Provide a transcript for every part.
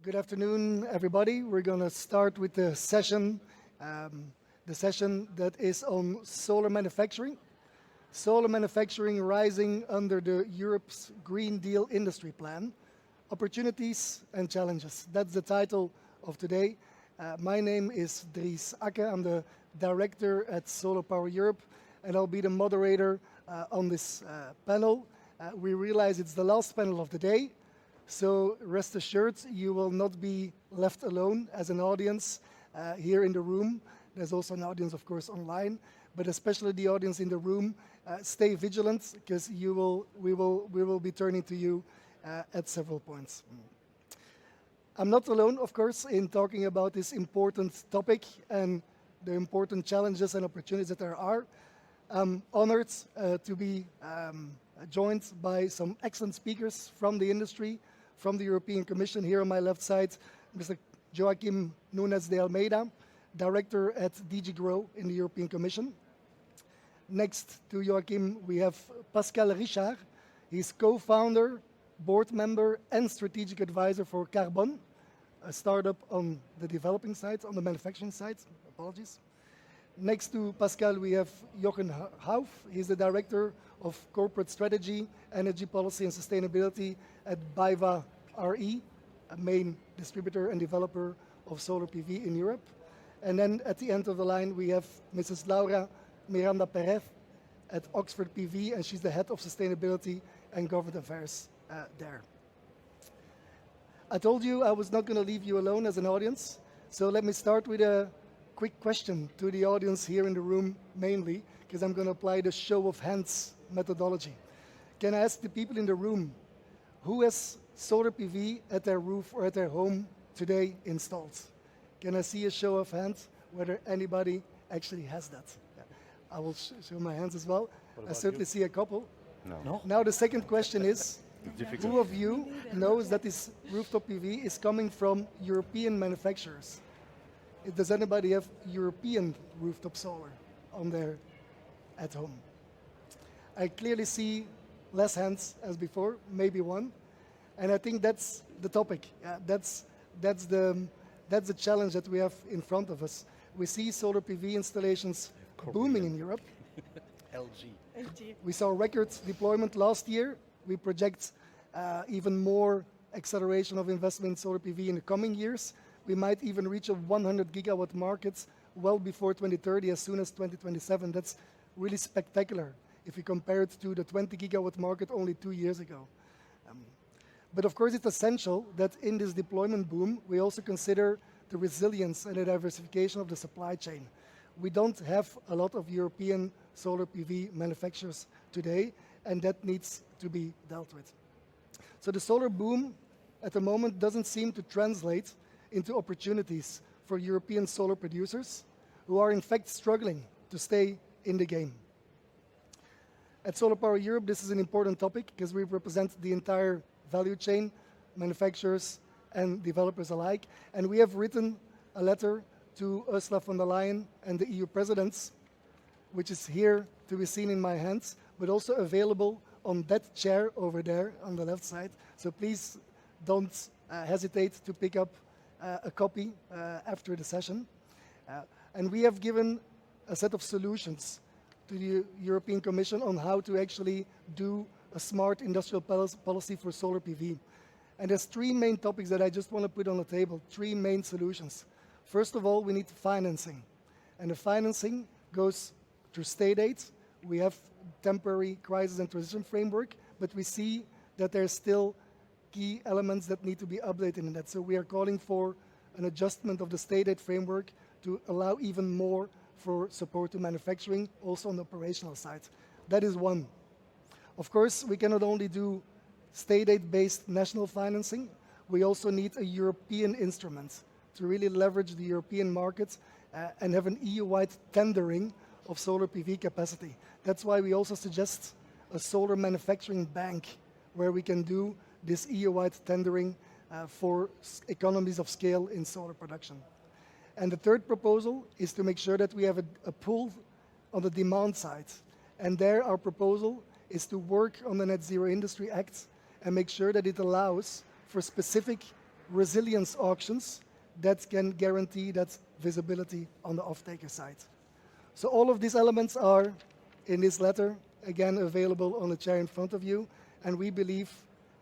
Good afternoon, everybody. We're going to start with the session that is on solar manufacturing. Solar manufacturing rising under the Europe's Green Deal industry plan. Opportunities and challenges. That's the title of today. My name is Dries Akke. I'm the director at Solar Power Europe, and I'll be the moderator on this panel. We realize it's the last panel of the day, so rest assured you will not be left alone as an audience here in the room. There's also an audience, of course, online, but especially the audience in the room. Stay vigilant because we will be turning to you at several points. I'm not alone, of course, in talking about this important topic and the important challenges and opportunities that there are. I'm honored to be joined by some excellent speakers from the industry, from the European Commission. Here on my left side, Mr. Joaquim Nunes de Almeida, Director at DG GROW in the European Commission. Next to Joaquim, we have Pascal Richard. He's co-founder, board member, and strategic advisor for Carbon, a startup on the developing side, on the manufacturing side. Apologies. Next to Pascal, we have Jochen Hauf. He's the Director of Corporate Strategy, Energy Policy and Sustainability at BayWa r.e., a main distributor and developer of solar PV in Europe. And then at the end of the line, we have Mrs. Laura Miranda Perez at Oxford PV, and she's the Head of Sustainability and Government Affairs there. I told you I was not going to leave you alone as an audience, so let me start with a quick question to the audience here in the room mainly, because I'm going to apply the show of hands methodology. Can I ask the people in the room, who has solar PV at their roof or at their home today installed? Can I see a show of hands whether anybody actually has that? Yeah. I will show my hands as well. I certainly see a couple. No. Now the second question is, who of you knows that this rooftop PV is coming from European manufacturers? Does anybody have European rooftop solar on their at home? I clearly see less hands as before, maybe one, and I think that's the topic. That's the challenge that we have in front of us. We see solar PV installations booming in Europe. LG. We saw record deployment last year. We project even more acceleration of investment in solar PV in the coming years. We might even reach a 100 gigawatt market well before 2030, as soon as 2027. That's really spectacular if you compare it to the 20 gigawatt market only 2 years ago. But of course, it's essential that in this deployment boom, we also consider the resilience and the diversification of the supply chain. We don't have a lot of European solar PV manufacturers today, and that needs to be dealt with. So the solar boom at the moment doesn't seem to translate into opportunities for European solar producers who are in fact struggling to stay in the game. At Solar Power Europe, this is an important topic because we represent the entire value chain, manufacturers and developers alike. And we have written a letter to Ursula von der Leyen and the EU presidents, which is here to be seen in my hands, but also available on that chair over there on the left side. So please don't hesitate to pick up a copy after the session. And we have given a set of solutions to the European Commission on how to actually do a smart industrial policy for solar PV. And there's three main topics that I just want to put on the table, three main solutions. First of all, we need financing. And the financing goes through state aid. We have temporary crisis and transition framework, but we see that there's still key elements that need to be updated in that. So we are calling for an adjustment of the state aid framework to allow even more for support to manufacturing, also on the operational side. That is one. Of course, we cannot only do state aid-based national financing, we also need a European instrument to really leverage the European market and have an EU-wide tendering of solar PV capacity. That's why we also suggest a solar manufacturing bank where we can do this EU-wide tendering for economies of scale in solar production. And the third proposal is to make sure that we have a pull on the demand side. And there our proposal is to work on the Net Zero Industry Act and make sure that it allows for specific resilience auctions that can guarantee that visibility on the off-taker side. So all of these elements are in this letter, again, available on the chair in front of you. And we believe,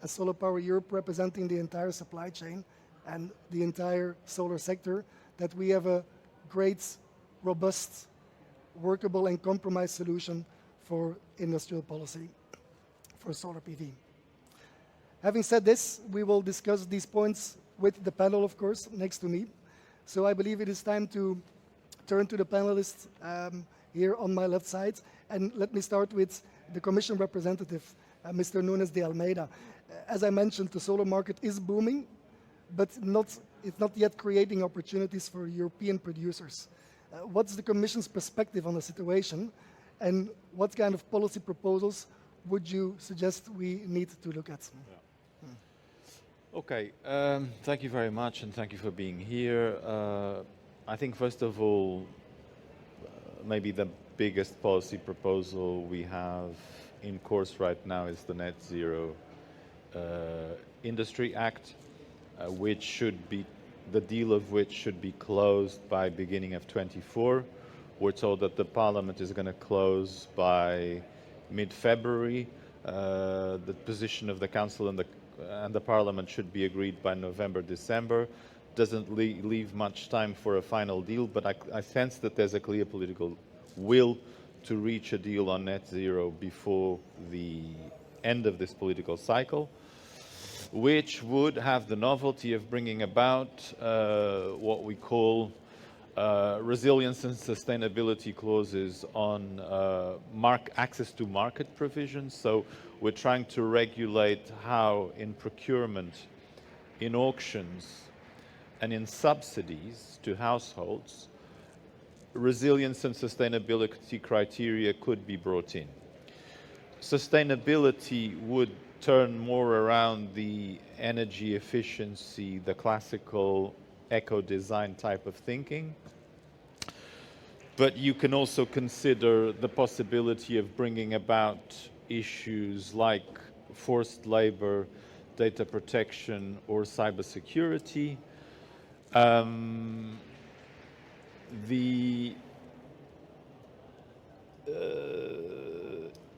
as Solar Power Europe, representing the entire supply chain and the entire solar sector, that we have a great, robust, workable and compromise solution for industrial policy for solar PV. Having said this, we will discuss these points with the panel, of course, next to me. So I believe it is time to turn to the panelists here on my left side. And let me start with the Commission representative, Mr. Nunes de Almeida. As I mentioned, the solar market is booming, but it's not yet creating opportunities for European producers. What's the Commission's perspective on the situation, and what kind of policy proposals would you suggest we need to look at? Yeah. Okay, thank you very much, and thank you for being here. I think, first of all, maybe the biggest policy proposal we have in course right now is the Net Zero Industry Act, which should be, the deal of which should be closed by beginning of 24. We're told that the Parliament is going to close by mid-February. The position of the Council and the Parliament should be agreed by November, December. Doesn't leave much time for a final deal, but I sense that there's a clear political will to reach a deal on net zero before the end of this political cycle, which would have the novelty of bringing about what we call resilience and sustainability clauses on access to market provisions. So we're trying to regulate how in procurement, in auctions, and in subsidies to households, resilience and sustainability criteria could be brought in. Sustainability would turn more around the energy efficiency, the classical eco-design type of thinking. But you can also consider the possibility of bringing about issues like forced labor, data protection, or cybersecurity.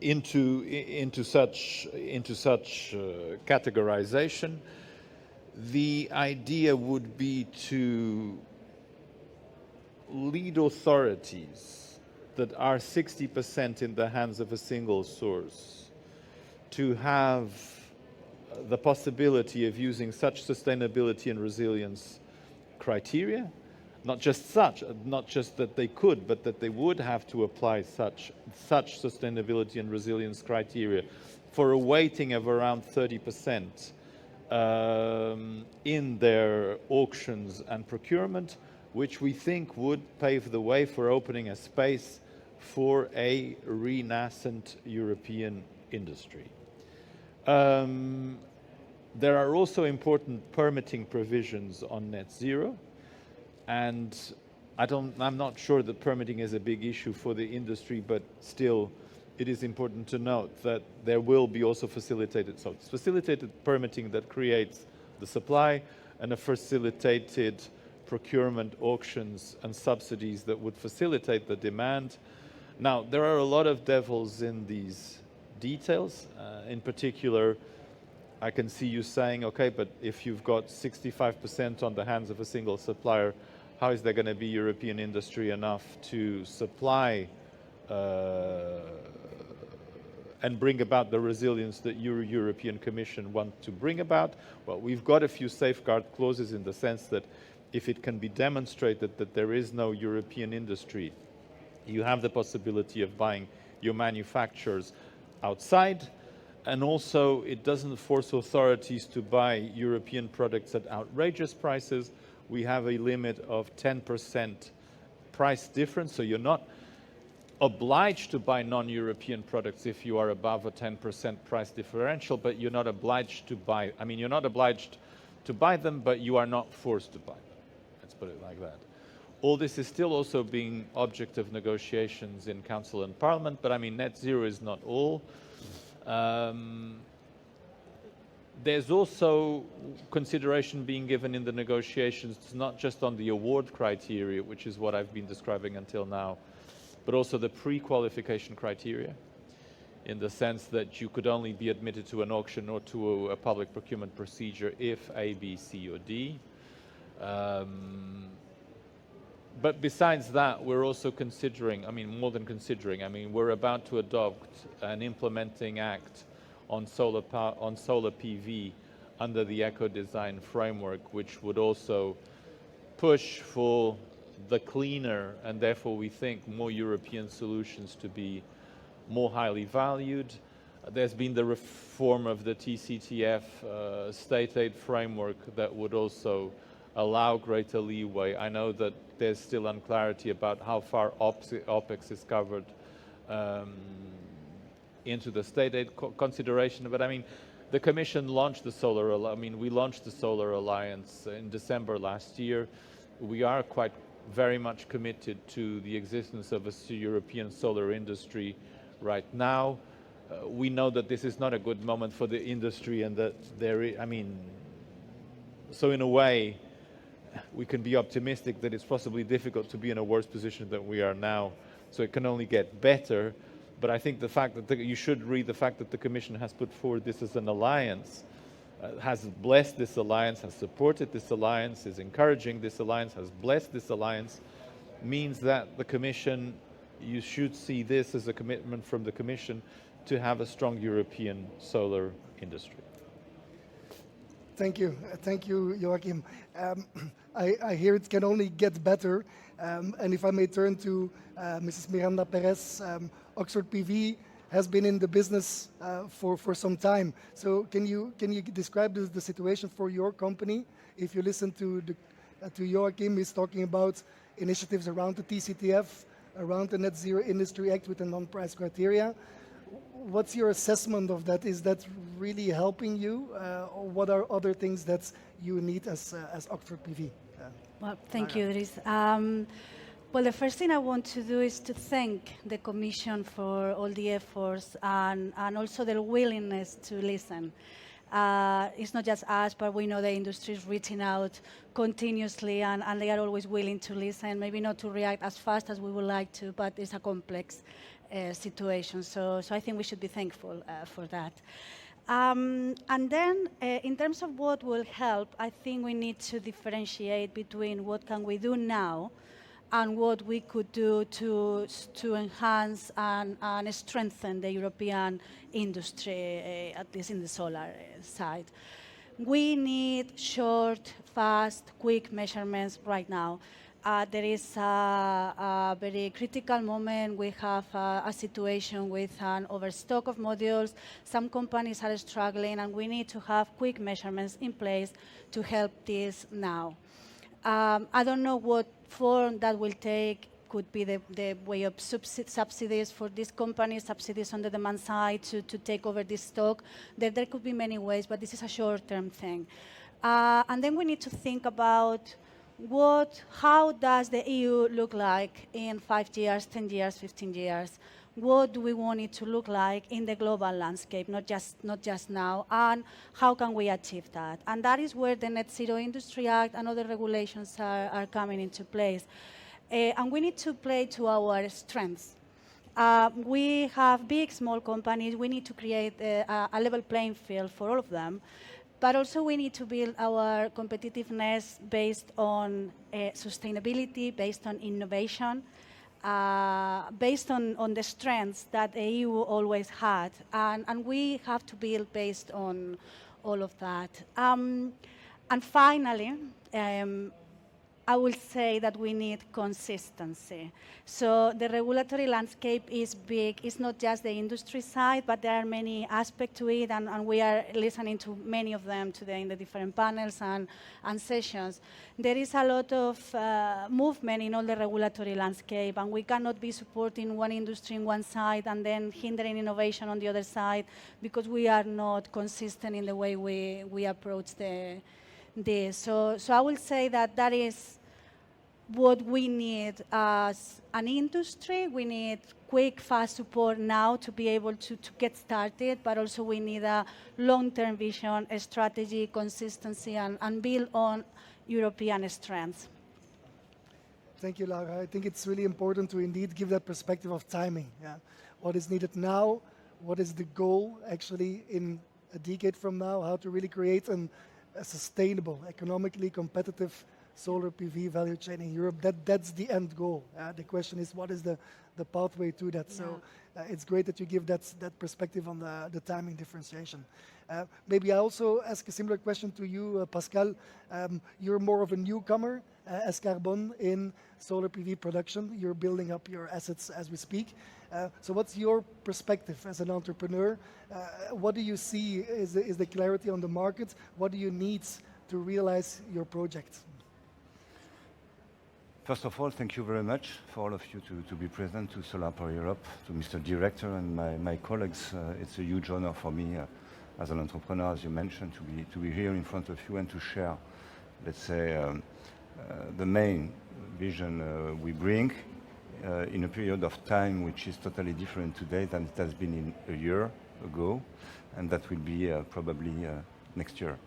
Into such categorization, the idea would be to lead authorities that are 60% in the hands of a single source to have the possibility of using such sustainability and resilience criteria, not just that they could, but that they would have to apply such sustainability and resilience criteria for a weighting of around 30% in their auctions and procurement, which we think would pave the way for opening a space for a renascent European industry. There are also important permitting provisions on net zero, and I'm not sure that permitting is a big issue for the industry, but still it is important to note that there will be also facilitated permitting that creates the supply, and a facilitated procurement auctions and subsidies that would facilitate the demand. Now, there are a lot of devils in these details. In particular, I can see you saying, okay, but if you've got 65% on the hands of a single supplier, how is there going to be European industry enough to supply and bring about the resilience that European Commission want to bring about? Well, we've got a few safeguard clauses in the sense that if it can be demonstrated that there is no European industry, you have the possibility of buying your manufacturers outside, and also it doesn't force authorities to buy European products at outrageous prices. We have a limit of 10% price difference, so you're not obliged to buy non-European products if you are above a 10% price differential, but you're not obliged to buy, you're not obliged to buy them, but you are not forced to buy them. Let's put it like that. All this is still also being object of negotiations in Council and Parliament, but net zero is not all. There's also consideration being given in the negotiations, not just on the award criteria, which is what I've been describing until now, but also the pre-qualification criteria, in the sense that you could only be admitted to an auction or to a public procurement procedure if A, B, C, or D. But besides that, we're also considering, I mean, more than considering, I mean, we're about to adopt an implementing act on solar PV under the eco-design framework, which would also push for the cleaner and therefore we think more European solutions to be more highly valued. There's been the reform of the TCTF state aid framework that would also allow greater leeway. I know that there's still unclarity about how far OPEX is covered into the state aid consideration, but I mean, the Commission launched the we launched the Solar Alliance in December last year. We are very much committed to the existence of a European solar industry right now. We know that this is not a good moment for the industry and that so in a way, we can be optimistic that it's possibly difficult to be in a worse position than we are now, so it can only get better. But I think the fact that you should read the fact that the Commission has put forward this as an alliance, has blessed this alliance, has supported this alliance, is encouraging this alliance, has blessed this alliance, means that the Commission, you should see this as a commitment from the Commission to have a strong European solar industry. Thank you, Joachim. I hear it can only get better. And if I may turn to Mrs. Miranda Perez, Oxford PV has been in the business for some time. So can you describe the situation for your company? If you listen to Joachim, he's talking about initiatives around the TCTF, around the Net Zero Industry Act with the non-price criteria. What's your assessment of that? Is that really helping you? Or what are other things that you need as Oxford PV? Well, thank you, Dries. Well, the first thing I want to do is to thank the Commission for all the efforts and also their willingness to listen. It's not just us, but we know the industry is reaching out continuously and they are always willing to listen, maybe not to react as fast as we would like to, but it's a complex situation. So I think we should be thankful for that. And then in terms of what will help, I think we need to differentiate between what can we do now and what we could do to enhance and strengthen the European industry, at least in the solar side. We need short, fast, quick measurements right now. There is a very critical moment. We have a situation with an overstock of modules. Some companies are struggling, and we need to have quick measurements in place to help this now. I don't know what form that will take. Could be the way of subsidies for these companies, subsidies on the demand side to take over this stock. There could be many ways, but this is a short-term thing. And then we need to think about how does the EU look like in 5 years, 10 years, 15 years? What do we want it to look like in the global landscape, not just now, and how can we achieve that? And that is where the Net Zero Industry Act and other regulations are coming into place. And we need to play to our strengths. We have big, small companies. We need to create a level playing field for all of them. But also we need to build our competitiveness based on sustainability, based on innovation, based on the strengths that the EU always had. And we have to build based on all of that. And finally, I will say that we need consistency. So the regulatory landscape is big. It's not just the industry side, but there are many aspects to it, and we are listening to many of them today in the different panels and sessions. There is a lot of movement in all the regulatory landscape, and we cannot be supporting one industry in one side and then hindering innovation on the other side because we are not consistent in the way we approach this. So I will say that is what we need as an industry. We need quick, fast support now to be able to get started, but also we need a long-term vision, a strategy, consistency, and build on European strengths. Thank you, Lara. I think it's really important to indeed give that perspective of timing. Yeah? What is needed now? What is the goal actually in a decade from now? How to really create a sustainable, economically competitive solar PV value chain in Europe? That's the end goal. The question is, what is the pathway to that? Yeah. So it's great that you give that perspective on the timing differentiation. Maybe I also ask a similar question to you, Pascal. You're more of a newcomer as Carbon in solar PV production. You're building up your assets as we speak. So what's your perspective as an entrepreneur? What do you see is the clarity on the market? What do you need to realize your project? First of all, thank you very much for all of you to be present, to Solar Power Europe, to Mr. Director and my colleagues. It's a huge honor for me as an entrepreneur, as you mentioned, to be here in front of you and to share, let's say, the main vision we bring in a period of time which is totally different today than it has been in a year ago, and that will be probably next year.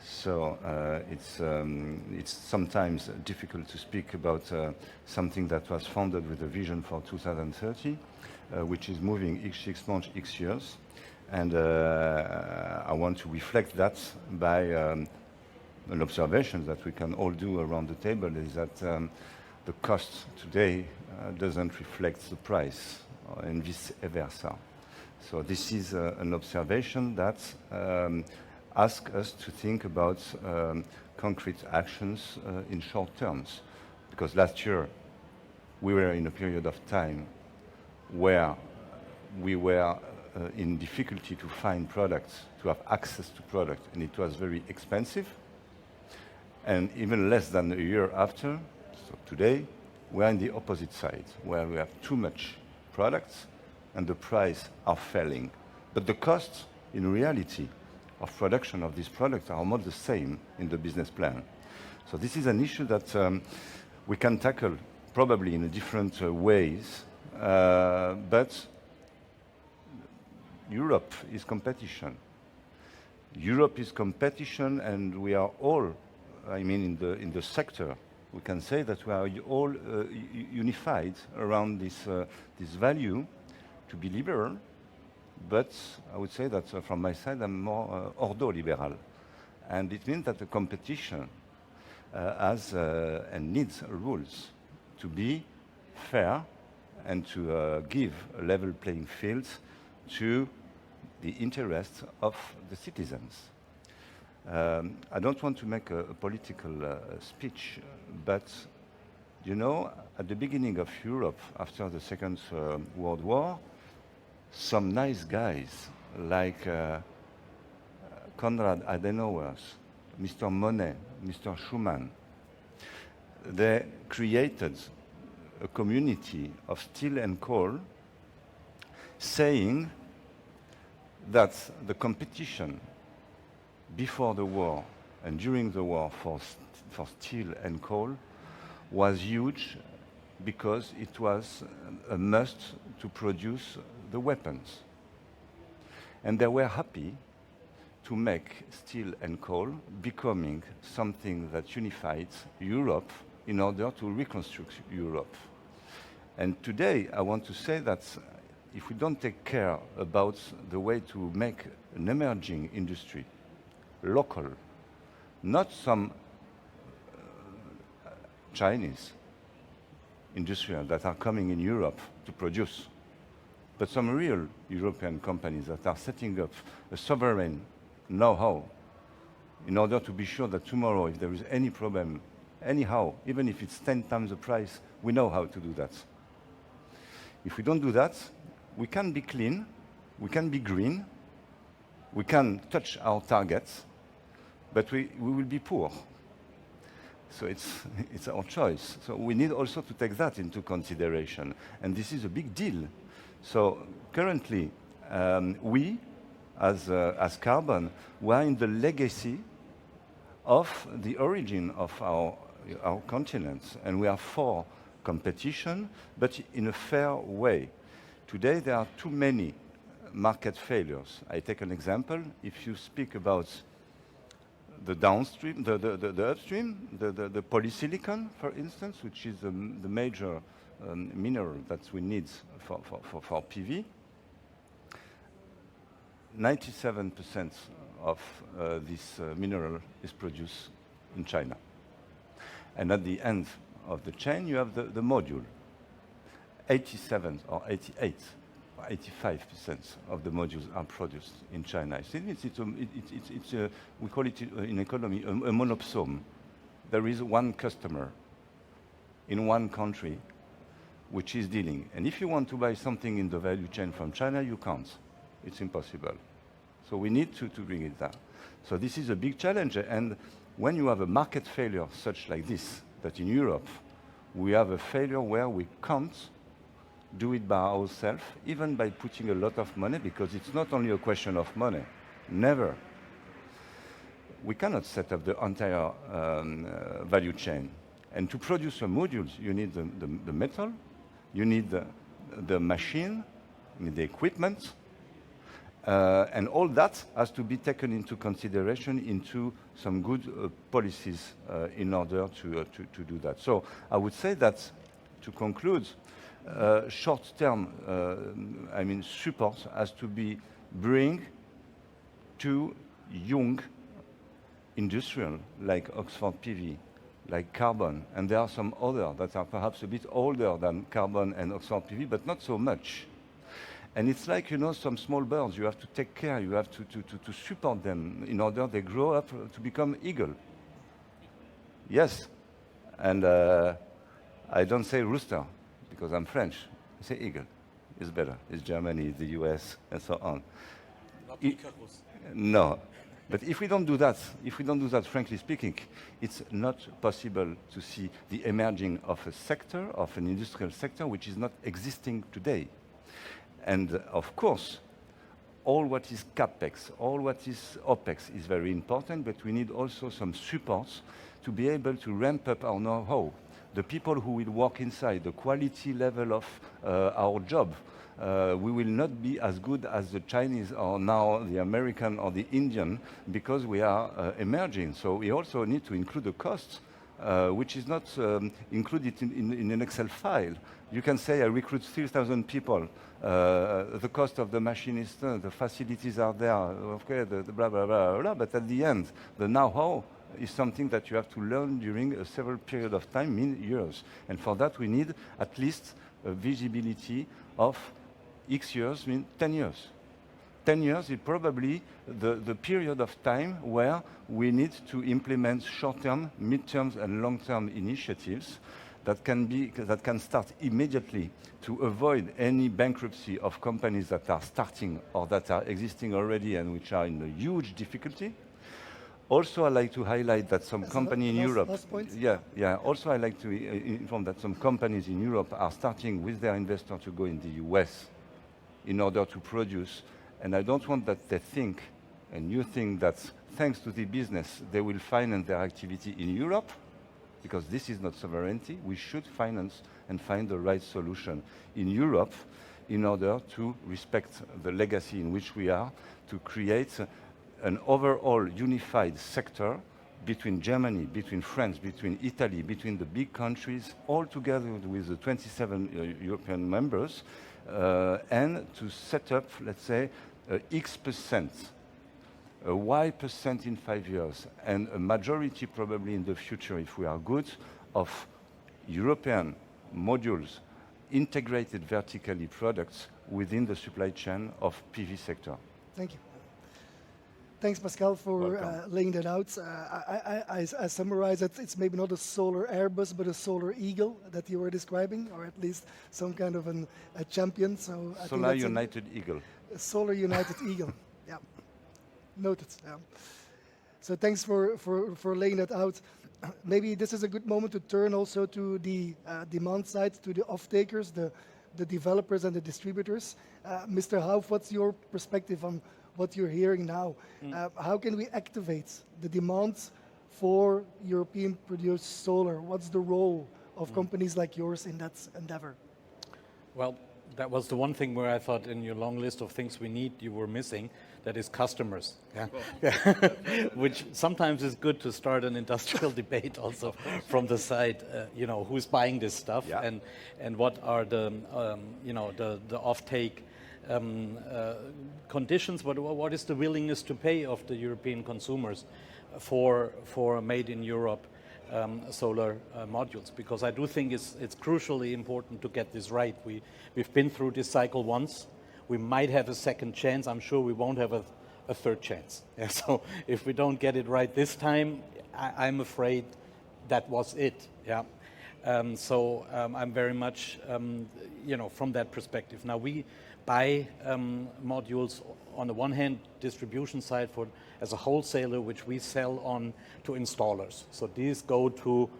So it's sometimes difficult to speak about something that was founded with a vision for 2030, which is moving each 6 months, each years. And I want to reflect that by an observation that we can all do around the table, is that the cost today doesn't reflect the price, and vice versa. So this is an observation that asks us to think about concrete actions in short terms. Because last year we were in a period of time where we were in difficulty to find products, to have access to products, and it was very expensive. And even less than a year after, so today, we are in the opposite side, where we have too much products and the price are falling. But the costs, in reality, of production of these products are not the same in the business plan. So this is an issue that we can tackle probably in different ways, but Europe is competition. Europe is competition, and we are all, I mean, in the sector, we can say that we are all unified around this value to be liberal. But I would say that from my side, I'm more ordo-liberal. And it means that the competition has and needs rules to be fair and to give a level playing field to the interests of the citizens. I don't want to make a political speech, but you know, at the beginning of Europe, after the Second World War, some nice guys like Konrad Adenauer, Mr. Monnet, Mr. Schuman, they created a community of steel and coal, saying that the competition before the war and during the war for steel and coal was huge, because it was a must to produce the weapons. And they were happy to make steel and coal becoming something that unified Europe in order to reconstruct Europe. And today I want to say that if we don't take care about the way to make an emerging industry local, not some Chinese industrials that are coming in Europe to produce, but some real European companies that are setting up a sovereign know-how in order to be sure that tomorrow, if there is any problem, anyhow, even if it's 10 times the price, we know how to do that. If we don't do that, we can be clean, we can be green, we can touch our targets, but we will be poor. So it's our choice. So we need also to take that into consideration. And this is a big deal. So currently, we, as Carbon, we are in the legacy of the origin of our our continent, and we are for competition, but in a fair way. Today, there are too many market failures. I take an example. If you speak about the downstream, the upstream, the polysilicon, for instance, which is the major mineral that we need for PV, 97% of this mineral is produced in China. And at the end of the chain, you have the module. 87 or 88, or 85% of the modules are produced in China. We call it in economy a monopsone. There is one customer in one country which is dealing. And if you want to buy something in the value chain from China, you can't. It's impossible. So we need to bring it down. So this is a big challenge. And when you have a market failure such like this, that in Europe, we have a failure where we can't do it by ourselves, even by putting a lot of money, because it's not only a question of money. Never. We cannot set up the entire value chain. And to produce a module, you need the metal, you need the machine, you need the equipment, and all that has to be taken into consideration into some good policies in order to do that. So I would say that, to conclude, short-term, support has to be bring to young industrial like Oxford PV, like Carbon, and there are some other that are perhaps a bit older than Carbon and Oxford PV, but not so much. And it's like, some small birds, you have to take care, you have to support them in order they grow up to become eagle. Yes, and I don't say rooster, because I'm French. I say eagle. It's better. It's Germany, the US, and so on. No. But if we don't do that, frankly speaking, it's not possible to see the emerging of a sector, of an industrial sector, which is not existing today. And of course, all what is CapEx, all what is OpEx is very important, but we need also some supports to be able to ramp up our know-how. The people who will work inside, the quality level of our job, we will not be as good as the Chinese or now the American or the Indian, because we are emerging. So we also need to include the costs, which is not included in an Excel file. You can say I recruit 3,000 people. The cost of the machinist, the facilities are there, okay, the blah, blah, blah, blah, but at the end, the know-how is something that you have to learn during a several period of time, years. And for that, we need at least a visibility of X years, 10 years. 10 years is probably the period of time where we need to implement short-term, mid-term, and long-term initiatives that can start immediately to avoid any bankruptcy of companies that are starting or that are existing already and which are in a huge difficulty. Also, I'd like to highlight that some companies in Europe... Last point? Yeah. Also, I'd like to inform that some companies in Europe are starting with their investor to go in the US in order to produce. And I don't want that they think, and you think that thanks to the business, they will finance their activity in Europe, because this is not sovereignty. We should finance and find the right solution in Europe in order to respect the legacy in which we are, to create an overall unified sector between Germany, between France, between Italy, between the big countries, all together with the 27 European members, and to set up, let's say, X%, a Y% in 5 years, and a majority probably in the future, if we are good, of European modules, integrated vertically products within the supply chain of PV sector. Thank you. Thanks, Pascal, for laying that out. I summarize it. It's maybe not a solar Airbus, but a solar Eagle that you were describing, or at least some kind of a champion. So I Solar United Eagle. A Solar United Eagle. Yeah. Noted. Yeah. So thanks for laying that out. Maybe this is a good moment to turn also to the demand side, to the off-takers, the developers and the distributors. Mr. Hauff, what's your perspective on what you're hearing now? How can we activate the demand for European-produced solar? What's the role of companies like yours in that endeavor? Well, that was the one thing where I thought in your long list of things we need, you were missing. That is customers. Yeah. Which sometimes is good to start an industrial debate also from the side. Who's buying this stuff and what are the the offtake conditions. What is the willingness to pay of the European consumers for made in Europe solar modules? Because I do think it's crucially important to get this right. We've been through this cycle once. We might have a second chance. I'm sure we won't have a third chance. Yeah, so if we don't get it right this time, I'm afraid that was it. Yeah. I'm very much, from that perspective. Now we buy modules on the one hand, distribution side as a wholesaler, which we sell on to installers. So these go to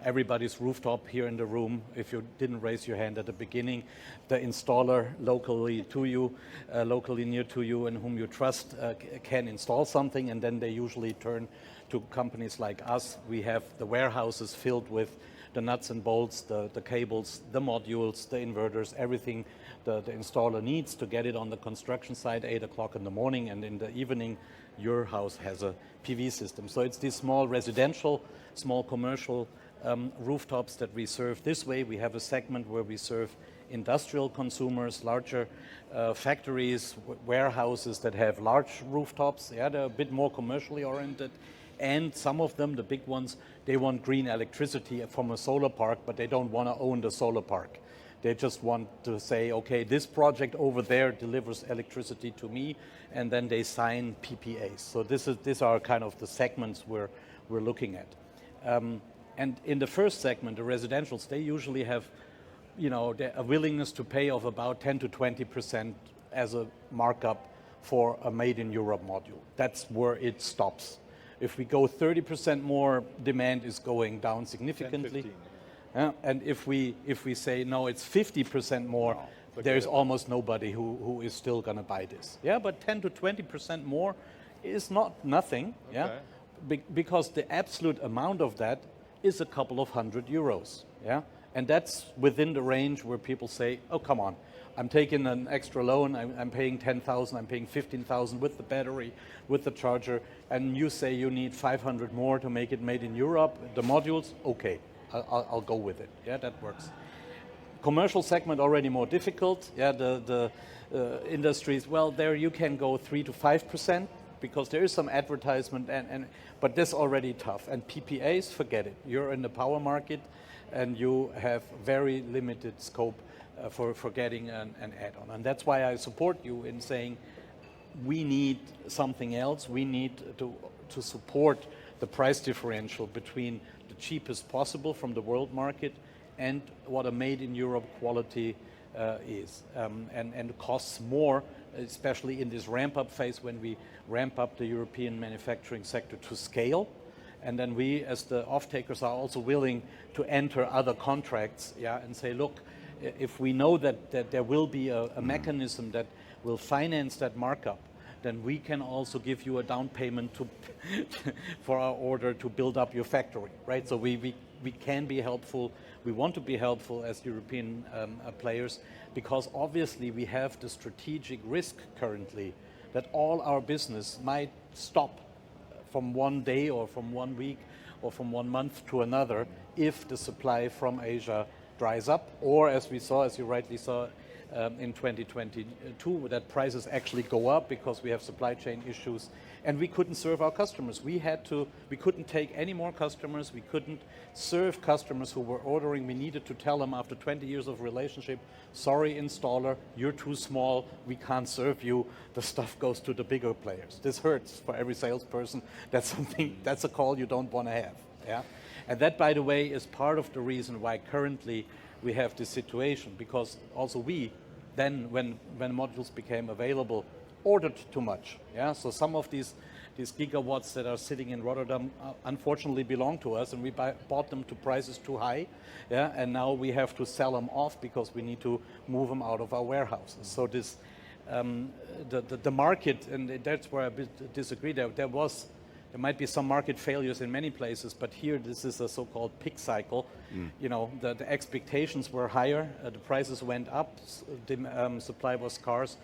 everybody's rooftop here in the room. If you didn't raise your hand at the beginning, the installer locally near to you and whom you trust can install something, and then they usually turn to companies like us. We have the warehouses filled with the nuts and bolts, the cables, the modules, the inverters, everything the installer needs to get it on the construction site 8 o'clock in the morning, and in the evening your house has a PV system. So it's these small residential, small commercial rooftops that we serve this way. We have a segment where we serve industrial consumers, larger factories, warehouses that have large rooftops. Yeah, they're a bit more commercially oriented. And some of them, the big ones, they want green electricity from a solar park, but they don't want to own the solar park. They just want to say, okay, this project over there delivers electricity to me, and then they sign PPAs. So these are kind of the segments we're looking at. And in the first segment, the residentials, they usually have, a willingness to pay of about 10 to 20% as a markup for a made in Europe module. That's where it stops. If we go 30% more, demand is going down significantly. 10, 15. And if we say no, it's 50% more, there's almost nobody who is still going to buy this. Yeah, but 10 to 20% more is not nothing. Okay. Yeah, because the absolute amount of that is a couple of €100. Yeah, and that's within the range where people say, oh, come on, I'm taking an extra loan, I'm paying 10,000, I'm paying 15,000 with the battery, with the charger, and you say you need 500 more to make it made in Europe, the modules, okay, I'll go with it. Yeah, that works. Commercial segment already more difficult. Yeah, the industries, well, there you can go 3 to 5% because there is some advertisement, but that's already tough. And PPAs, forget it. You're in the power market, and you have very limited scope for getting an add-on. And that's why I support you in saying we need something else. We need to support the price differential between the cheapest possible from the world market and what a made in Europe quality is. And costs more, especially in this ramp-up phase when we ramp up the European manufacturing sector to scale. And then we, as the off-takers, are also willing to enter other contracts, yeah, and say, look, if we know that there will be a mechanism that will finance that markup, then we can also give you a down payment for our order to build up your factory, right? So we can be helpful. We want to be helpful as European players, because obviously we have the strategic risk currently that all our business might stop from one day or from 1 week or from 1 month to another if the supply from Asia dries up, or as we saw, as you rightly saw, in 2022, that prices actually go up because we have supply chain issues, and we couldn't serve our customers. We couldn't take any more customers. We couldn't serve customers who were ordering. We needed to tell them after 20 years of relationship, sorry, installer, you're too small. We can't serve you. The stuff goes to the bigger players. This hurts for every salesperson. That's a call you don't want to have. Yeah. And that, by the way, is part of the reason why currently we have this situation, because also we then, when modules became available, ordered too much. Yeah, so some of these gigawatts that are sitting in Rotterdam unfortunately belong to us, and we bought them to prices too high. Yeah, and now we have to sell them off because we need to move them out of our warehouses. So this the market, and that's where I disagree. There There might be some market failures in many places, but here this is a so-called pick cycle. You know, the expectations were higher, the prices went up, the supply was scarce.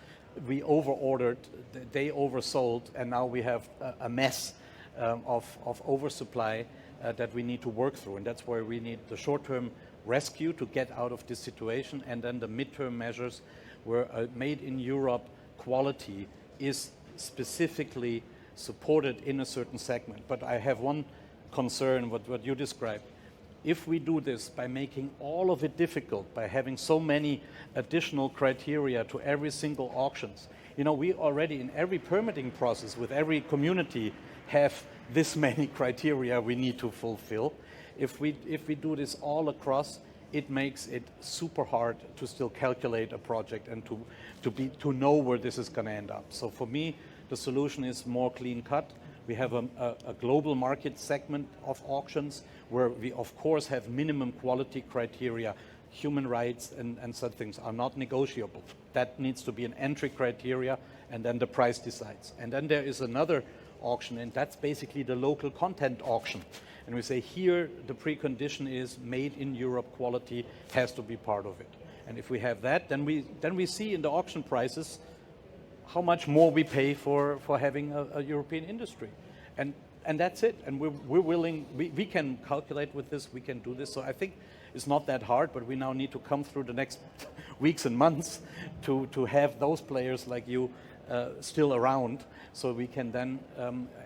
We over-ordered, they oversold, and now we have a mess of oversupply that we need to work through. And that's where we need the short-term rescue to get out of this situation, and then the midterm measures where made in Europe quality is specifically supported in a certain segment. But I have one concern, what you described. If we do this by making all of it difficult, by having so many additional criteria to every single auctions, you know, we already in every permitting process with every community have this many criteria we need to fulfill. If we do this all across, it makes it super hard to still calculate a project and to know where this is going to end up. So for me, the solution is more clean cut. We have a global market segment of auctions where we, of course, have minimum quality criteria. Human rights and such things are not negotiable. That needs to be an entry criteria, and then the price decides. And then there is another auction, and that's basically the local content auction. And we say here the precondition is made in Europe quality has to be part of it. And if we have that, then we see in the auction prices how much more we pay for having a European industry. And that's it. And we're willing, we can calculate with this, we can do this. So I think it's not that hard, but we now need to come through the next weeks and months to have those players like you still around, so we can then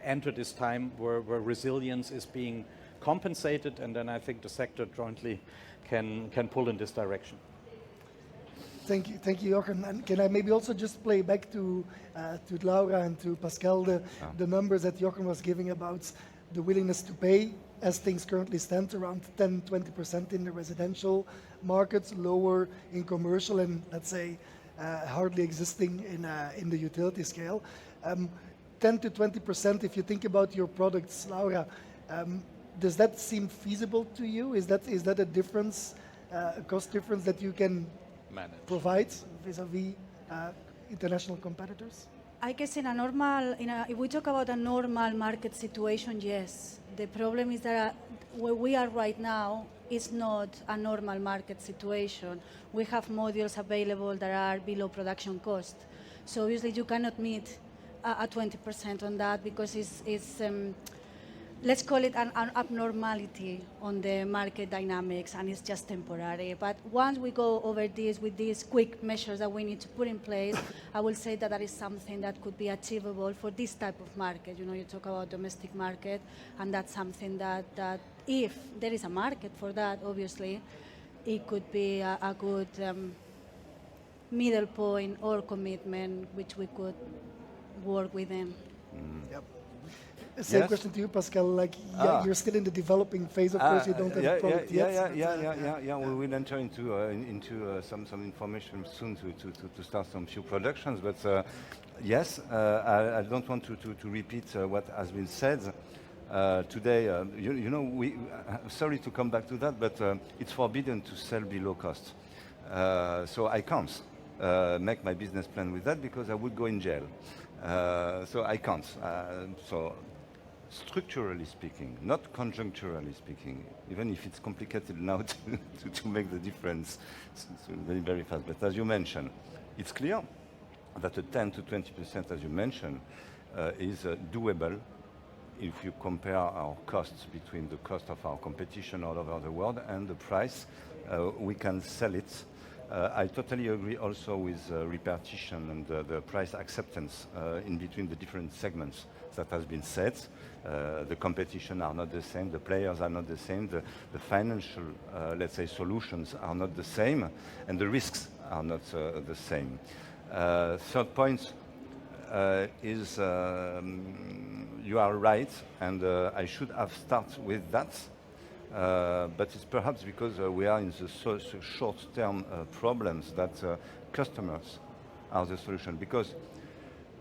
enter this time where resilience is being compensated, and then I think the sector jointly can pull in this direction. Thank you, Jochen. And can I maybe also just play back to Laura and to Pascal the numbers that Jochen was giving about the willingness to pay as things currently stand, around 10-20% in the residential markets, lower in commercial, and let's say hardly existing in the utility scale. 10 to 20%, if you think about your products, Laura, does that seem feasible to you? Is that a difference, a cost difference that you can provide vis-a-vis international competitors? I guess if we talk about a normal market situation, yes. The problem is that where we are right now is not a normal market situation. We have modules available that are below production cost. So obviously you cannot meet a 20% on that because it's let's call it an abnormality on the market dynamics, and it's just temporary. But once we go over this with these quick measures that we need to put in place, I will say that is something that could be achievable for this type of market. You know, you talk about domestic market, and that's something that if there is a market for that, obviously, it could be a good middle point or commitment which we could work within. Yep. Same question to you, Pascal. Like, you're still in the developing phase. Of course, you don't have a product yet. Yeah. We will enter into some information soon to start some few productions. But yes, I don't want to repeat what has been said today. You know, sorry to come back to that, but it's forbidden to sell below cost. So I can't make my business plan with that because I would go in jail. So I can't. So structurally speaking, not conjuncturally speaking, even if it's complicated now to make the difference very, very fast. But as you mentioned, it's clear that the 10 to 20%, as you mentioned, is doable if you compare our costs between the cost of our competition all over the world and the price. We can sell it. I totally agree also with repartition and the price acceptance in between the different segments that has been set. The competition are not the same, the players are not the same, the financial, let's say, solutions are not the same, and the risks are not the same. Third point is you are right, and I should have started with that. But it's perhaps because we are in the short-term problems that customers are the solution. Because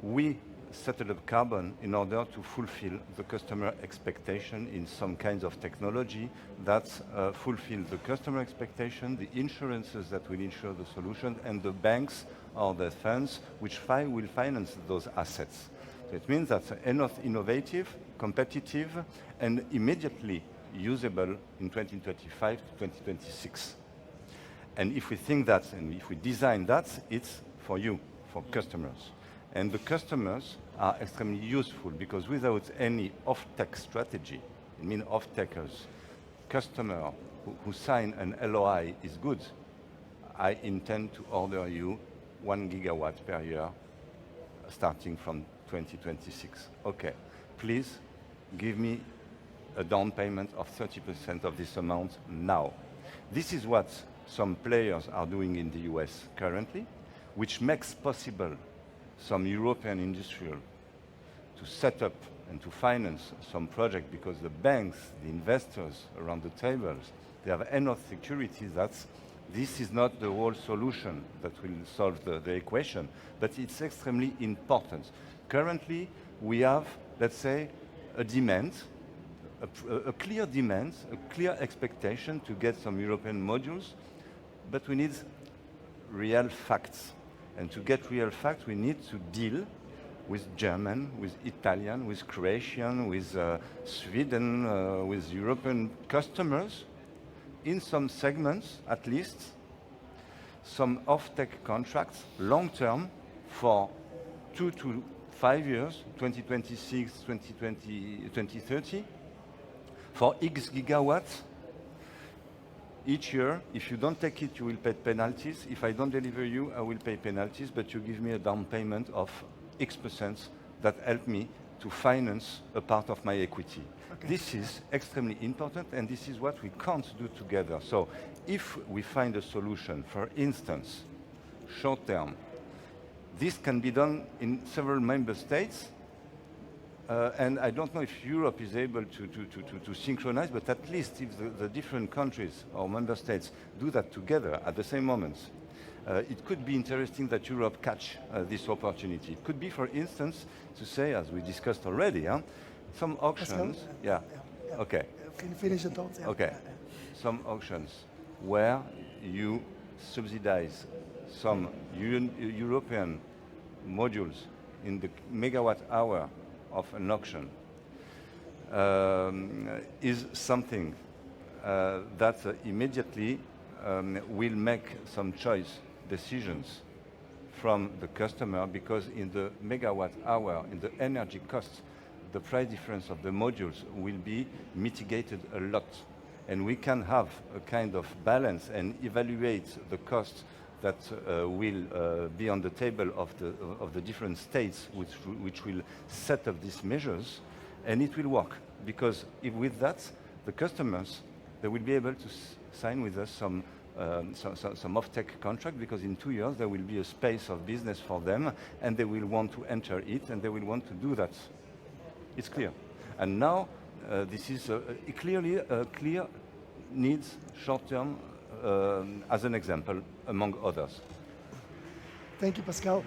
we settled up carbon in order to fulfill the customer expectation in some kinds of technology that fulfill the customer expectation, the insurances that will insure the solution, and the banks or the funds which will finance those assets. So it means that enough innovative competitive, and immediately usable in 2025 to 2026. And if we think that, and if we design that, it's for you, for customers. And the customers are extremely useful because without any off-take strategy, I mean off-takers, customer who sign an LOI is good. I intend to order you 1 gigawatt per year starting from 2026. Okay, please give me a down payment of 30% of this amount now. This is what some players are doing in the US currently, which makes possible some European industrial to set up and to finance some project because the banks, the investors around the tables, they have enough security that this is not the whole solution that will solve the equation, but it's extremely important. Currently, we have, let's say, a demand, a clear demand, a clear expectation to get some European modules, but we need real facts. And to get real facts, we need to deal with German, with Italian, with Croatian, with Sweden, with European customers, in some segments at least, some off-take contracts, long-term, for 2 to 5 years, 2026, 2020, 2030, for X gigawatts. Each year, if you don't take it, you will pay penalties. If I don't deliver you, I will pay penalties, but you give me a down payment of X% that help me to finance a part of my equity. Okay. This is extremely important, and this is what we can't do together. So if we find a solution, for instance, short term, this can be done in several member states, and I don't know if Europe is able to synchronize, but at least if the different countries or member states do that together at the same moment, it could be interesting that Europe catch this opportunity. It could be, for instance, to say, as we discussed already, some auctions. Yeah. Okay. Can you finish the thought? Yeah. Okay. Some auctions where you subsidize some European modules in the megawatt hour of an auction is something that immediately will make some choice decisions from the customer, because in the megawatt hour, in the energy costs, the price difference of the modules will be mitigated a lot. And we can have a kind of balance and evaluate the costs that will be on the table of the different states which will set up these measures, and it will work. Because if with that, the customers, they will be able to sign with us some off-take contract, because in 2 years there will be a space of business for them, and they will want to enter it, and they will want to do that. It's clear. And now this is clearly a clear needs short-term as an example, among others. Thank you, Pascal.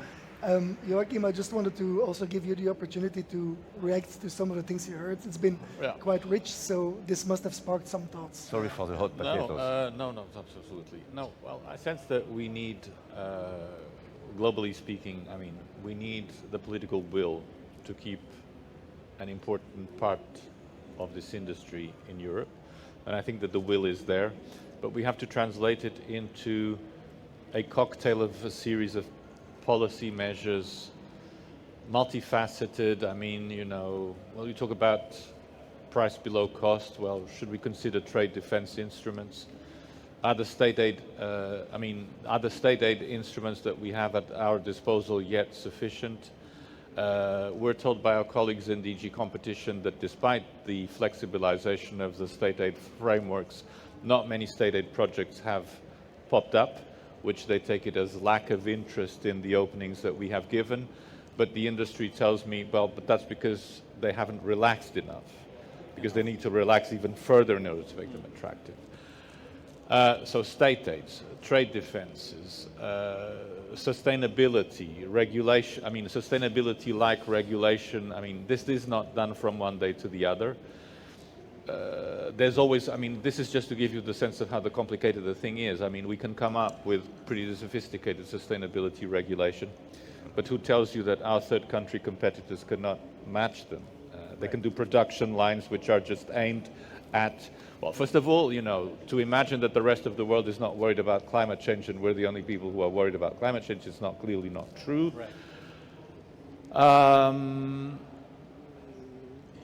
Joachim, I just wanted to also give you the opportunity to react to some of the things you heard. It's been quite rich, so this must have sparked some thoughts. Sorry for the hot potatoes. No, absolutely. No, well, I sense that we need, globally speaking, I mean, we need the political will to keep an important part of this industry in Europe. And I think that the will is there, but we have to translate it into a cocktail of a series of policy measures, multifaceted. I mean, you know, well, you talk about price below cost. Well, should we consider trade defense instruments? Are the state aid, are the state aid instruments that we have at our disposal yet sufficient? We're told by our colleagues in DG Competition that despite the flexibilization of the state aid frameworks, not many state aid projects have popped up, which they take it as lack of interest in the openings that we have given. But the industry tells me, well, but that's because they haven't relaxed enough, because they need to relax even further in order to make them attractive. So state aids, trade defenses, sustainability, regulation, I mean, sustainability-like regulation, I mean, this is not done from one day to the other. There's always, I mean, this is just to give you the sense of how complicated the thing is. I mean, we can come up with pretty sophisticated sustainability regulation, but who tells you that our third country competitors cannot match them? They can do production lines which are just aimed at, well, first of all, you know, to imagine that the rest of the world is not worried about climate change and we're the only people who are worried about climate change is clearly not true. Right.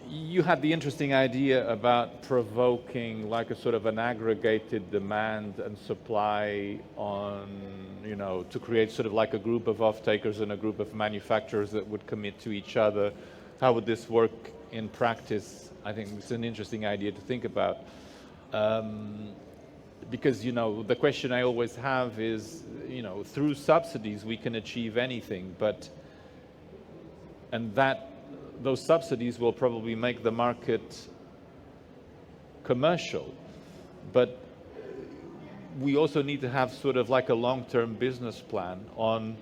You had the interesting idea about provoking like a sort of an aggregated demand and supply on, you know, to create sort of like a group of off-takers and a group of manufacturers that would commit to each other. How would this work in practice? I think it's an interesting idea to think about. Because, you know, the question I always have is, you know, through subsidies we can achieve anything, but, and that those subsidies will probably make the market commercial, but we also need to have sort of like a long-term business plan on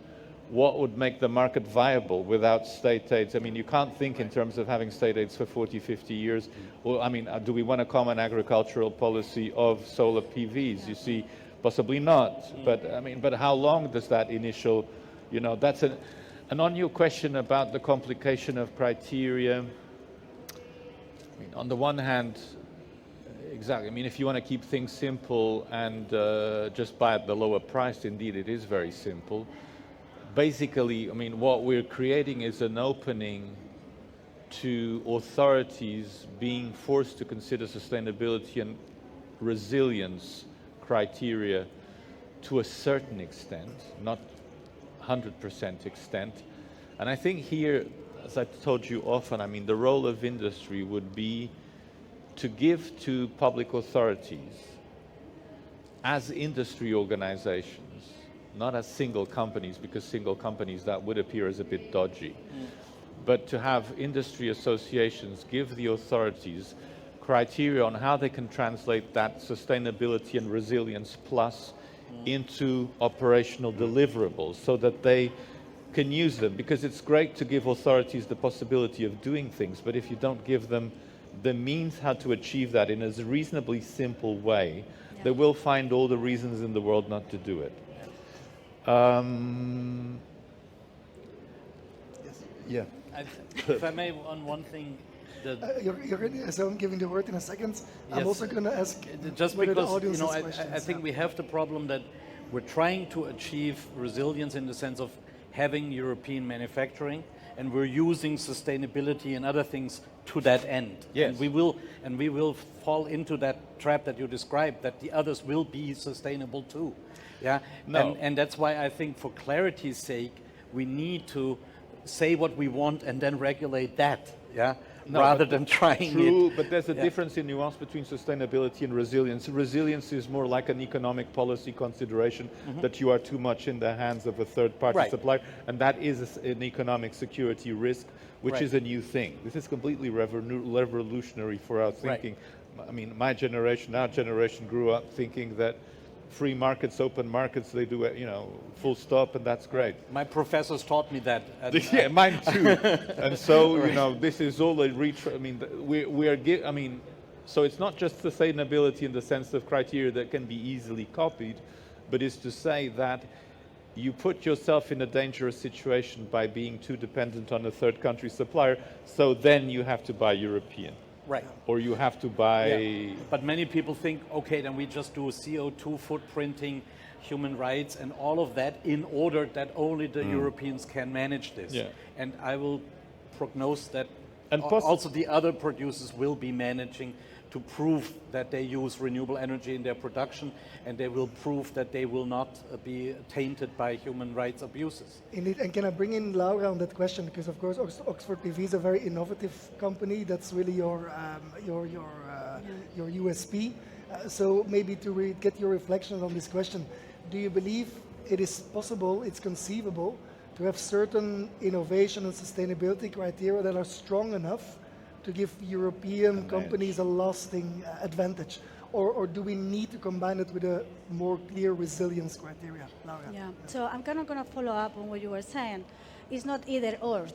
what would make the market viable without state aids. I mean, you can't think in terms of having state aids for 40, 50 years. Well, I mean, do we want a common agricultural policy of solar PVs? You see, possibly not. But I mean, but how long does that initial, you know, that's an. And on your question about the complication of criteria, I mean, on the one hand, exactly. I mean, if you want to keep things simple and just buy at the lower price, indeed, it is very simple. Basically, I mean, what we're creating is an opening to authorities being forced to consider sustainability and resilience criteria to a certain extent, not 100% extent. And I think here, as I told you often, I mean, the role of industry would be to give to public authorities as industry organizations, not as single companies, because single companies, that would appear as a bit dodgy, but to have industry associations give the authorities criteria on how they can translate that sustainability and resilience plus into operational deliverables so that they can use them. Because it's great to give authorities the possibility of doing things, but if you don't give them the means how to achieve that in a reasonably simple way, they will find all the reasons in the world not to do it. Yeah. If I may, on one thing, You're ready? So I'm giving the word in a second. I'm Yes. also going to ask just whether the because, audience you know, has I questions. think we have the problem that we're trying to achieve resilience in the sense of having European manufacturing, and we're using sustainability and other things to that end. Yes. And we will fall into that trap that you described, that the others will be sustainable too. Yeah. No. And that's why I think, for clarity's sake, we need to say what we want and then regulate that. Yeah. No, rather but than trying True, it. but there's a Yeah. difference in nuance between sustainability and resilience. Resilience is more like an economic policy consideration that you are too much in the hands of a third-party Right. supplier, and that is an economic security risk, which Right. is a new thing. This is completely revolutionary for our thinking. I mean, my generation, our generation grew up thinking that free markets, open markets, they do, you know, full stop, and that's great. My professors taught me that. Yeah, mine too. And so, you know, this is all a I mean, I mean, so it's not just sustainability in the sense of criteria that can be easily copied, but is to say that you put yourself in a dangerous situation by being too dependent on a third country supplier, so then you have to buy European. Right. Or you have to buy... Yeah. But many people think, okay, then we just do CO2 footprinting, human rights, and all of that in order that only the Europeans can manage this. Yeah. And I will prognose that And also the other producers will be managing to prove that they use renewable energy in their production, and they will prove that they will not be tainted by human rights abuses. Indeed, and can I bring in Laura on that question? Because of course Oxford PV is a very innovative company. That's really your USP. So maybe to get your reflections on this question, do you believe it is possible, it's conceivable, to have certain innovation and sustainability criteria that are strong enough to give European companies a lasting advantage? Or do we need to combine it with a more clear resilience criteria? Laura? Yeah, so I'm kind of going to follow up on what you were saying. It's not either or.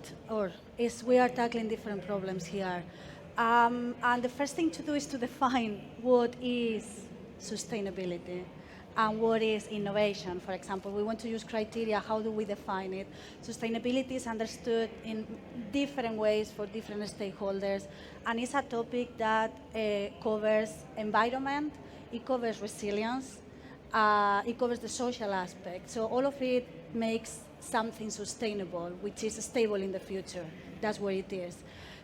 It's we are tackling different problems here. And the first thing to do is to define what is sustainability. and what is innovation. For example, we want to use criteria, how do we define it? Sustainability is understood in different ways for different stakeholders, and it's a topic that covers environment, it covers resilience, it covers the social aspect. So all of it makes something sustainable, which is stable in the future. That's what it is.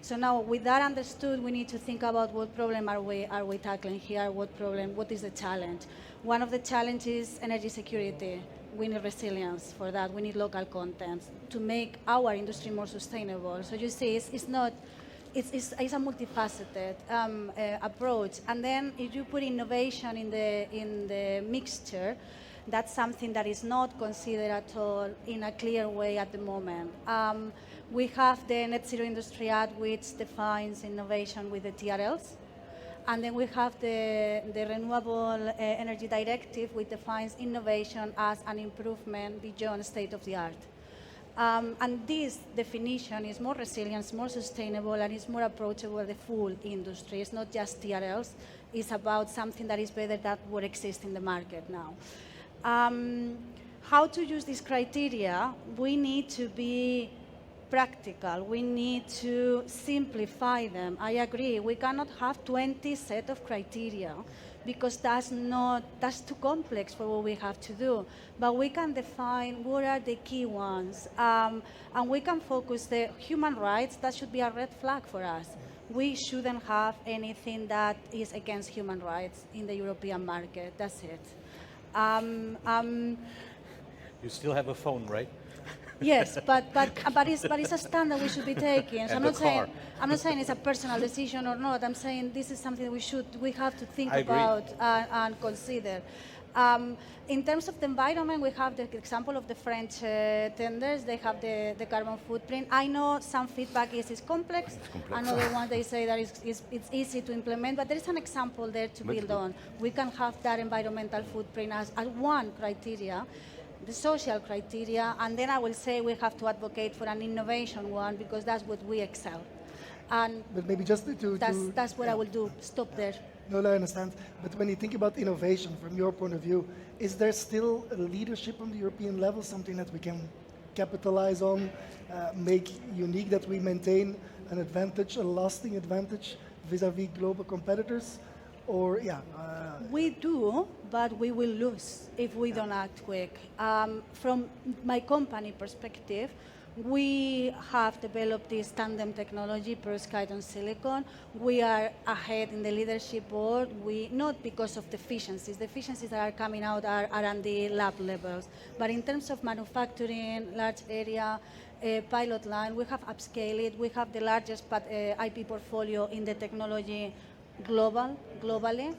So now, with that understood, we need to think about what problem are we tackling here, what is the challenge? One of the challenges is energy security. We need resilience for that. We need local content to make our industry more sustainable. So you see, it's a multifaceted approach. And then if you put innovation in the mixture, that's something that is not considered at all in a clear way at the moment. We have the Net Zero Industry Act, which defines innovation with the TRLs. And then we have the Renewable Energy Directive, which defines innovation as an improvement beyond state of the art. And this definition is more resilient, more sustainable, and is more approachable to the full industry. It's not just TRLs. It's about something that is better than what exists in the market now. How to use these criteria? We need to be practical. We need to simplify them. I agree. We cannot have 20 set of criteria because that's too complex for what we have to do. But we can define what are the key ones, and we can focus the human rights. That should be a red flag for us. We shouldn't have anything that is against human rights in the European market. That's it. You still have a phone, right? Yes, but it's a stand that we should be taking. So I'm not saying it's a personal decision or not. I'm saying this is something we have to think about and consider. In terms of the environment, we have the example of the French tenders. They have the carbon footprint. I know some feedback is it's complex. Another one they say that it's easy to implement, but there is an example there to build on. We can have that environmental footprint as one criteria, the social criteria, and then I will say we have to advocate for an innovation one because that's what we excel. And but maybe just that's what I will do. Stop there. No, I understand. But when you think about innovation from your point of view, is there still a leadership on the European level, something that we can capitalize on, make unique, that we maintain an advantage, a lasting advantage vis-a-vis global competitors? Or, we do, but we will lose if we don't act quick. From my company perspective, we have developed this tandem technology, perovskite and silicon. We are ahead in the leadership board. Not because of the efficiencies. The efficiencies that are coming out are on the lab levels. But in terms of manufacturing, large area, pilot line, we have upscaled it. We have the largest IP portfolio in the technology globally.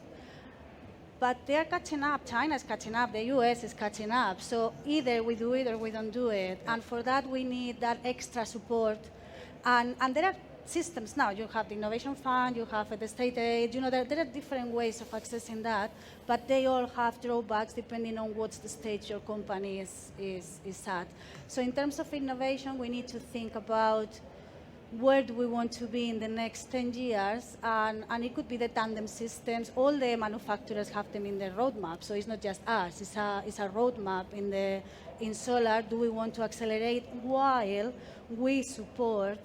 But they are catching up. China is catching up. The US is catching up. So either we do it or we don't do it. And for that, we need that extra support. And there are systems now. You have the Innovation Fund, you have the state aid. There are different ways of accessing that, but they all have drawbacks depending on what the stage your company is at. So in terms of innovation, we need to think about where do we want to be in the next 10 years, and it could be the tandem systems. All the manufacturers have them in their roadmap, so it's not just us. It's a roadmap in solar. Do we want to accelerate while we support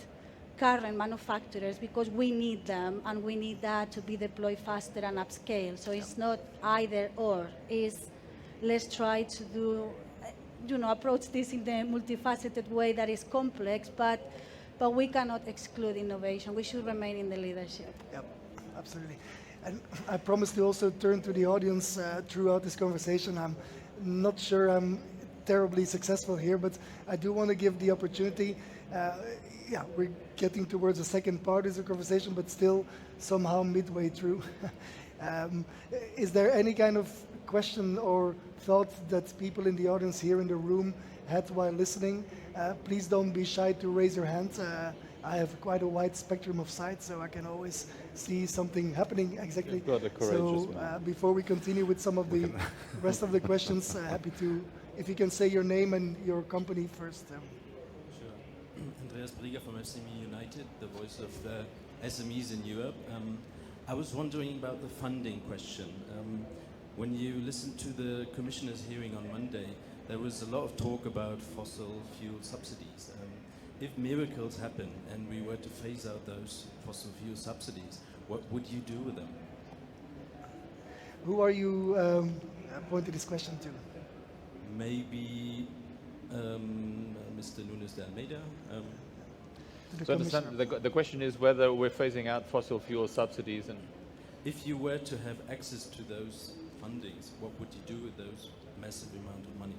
current manufacturers because we need them, and we need that to be deployed faster and upscale. So it's not either or. Let's try to do, approach this in the multifaceted way that is complex, but we cannot exclude innovation. We should remain in the leadership. Yep, absolutely. And I promise to also turn to the audience throughout this conversation. I'm not sure I'm terribly successful here, but I do want to give the opportunity. We're getting towards the second part of the conversation, but still somehow midway through. Is there any kind of question or thought that people in the audience here in the room had while listening? Please don't be shy to raise your hand. I have quite a wide spectrum of sight, so I can always see something happening exactly. You've got a courageous man. Before we continue with some of the rest of the questions, happy to, if you can say your name and your company first. Sure. Andreas Brieger from SME United, the voice of the SMEs in Europe. I was wondering about the funding question. When you listened to the commissioner's hearing on Monday, there was a lot of talk about fossil fuel subsidies. If miracles happen and we were to phase out those fossil fuel subsidies, what would you do with them? Who are you pointing this question to? Maybe Mr. Nunes de Almeida? To the So understand, Commissioner. the question is whether we're phasing out fossil fuel subsidies and If you were to have access to those fundings, what would you do with those massive amount of money?